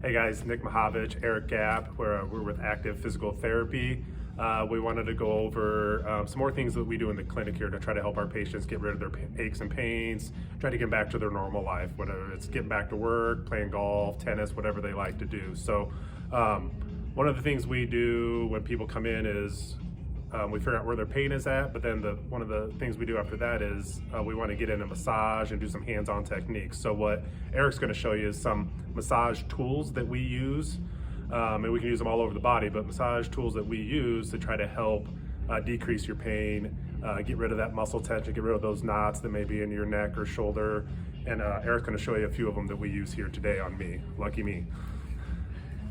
Hey guys, Nick Mahavich, Eric Gap. We're with Active Physical Therapy. We wanted to go over some more things that we do in the clinic here to try to help our patients get rid of their aches and pains, try to get back to their normal life, whether it's getting back to work, playing golf, tennis, whatever they like to do. So one of the things we do when people come in is we figure out where their pain is at, but then one of the things we do after that is we want to get in a massage and do some hands-on techniques. So what Eric's going to show you is some massage tools that we use, and we can use them all over the body, but massage tools that we use to try to help decrease your pain, get rid of that muscle tension, get rid of those knots that may be in your neck or shoulder. And Eric's going to show you a few of them that we use here today on me. Lucky me.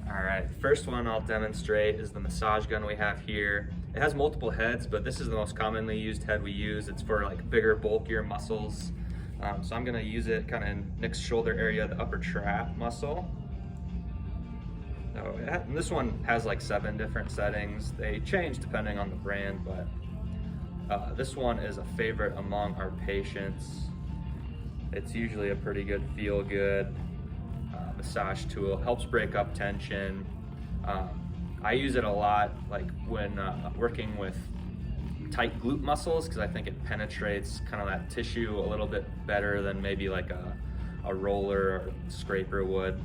All right, first one I'll demonstrate is the massage gun we have here. It has multiple heads, but this is the most commonly used head we use. It's for like bigger, bulkier muscles. So I'm gonna use it kind of in Nick's shoulder area, the upper trap muscle. So this one has like 7 different settings. They change depending on the brand, but this one is a favorite among our patients. It's usually a pretty good feel-good massage tool. Helps break up tension. I use it a lot like when working with tight glute muscles, because I think it penetrates kind of that tissue a little bit better than maybe like a roller or scraper would.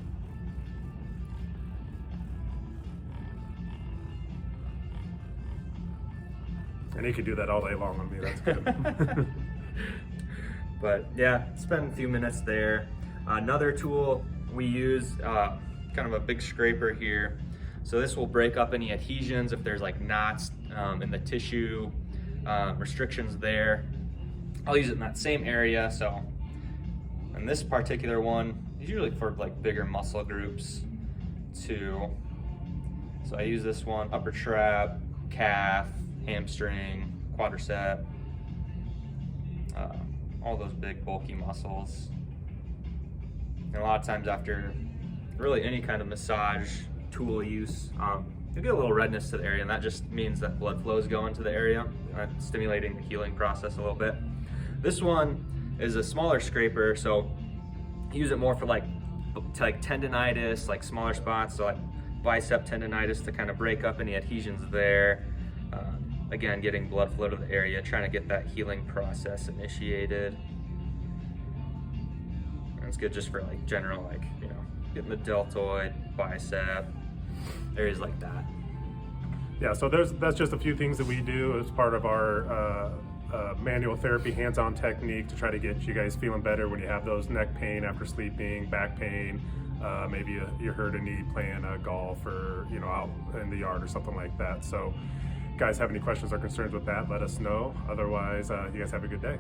And he could do that all day long on me, that's good. But yeah, spend a few minutes there. Another tool we use, kind of a big scraper here. So this will break up any adhesions if there's like knots in the tissue, restrictions there. I'll use it in that same area. So, and this particular one is usually for like bigger muscle groups too. So I use this one, upper trap, calf, hamstring, quadricep, all those big bulky muscles. And a lot of times after really any kind of massage tool use, you get a little redness to the area, and that just means that blood flow is going to the area, stimulating the healing process a little bit. This one is a smaller scraper, so use it more for like tendinitis, like smaller spots, so like bicep tendinitis, to kind of break up any adhesions there. Again, getting blood flow to the area, trying to get that healing process initiated. And it's good just for like general, like, you know, getting the deltoid, bicep, areas like that. Yeah, so that's just a few things that we do as part of our manual therapy hands-on technique to try to get you guys feeling better when you have those neck pain after sleeping, back pain, maybe you hurt a knee playing golf or, you know, out in the yard or something like that. So guys have any questions or concerns with that, let us know. Otherwise, you guys have a good day.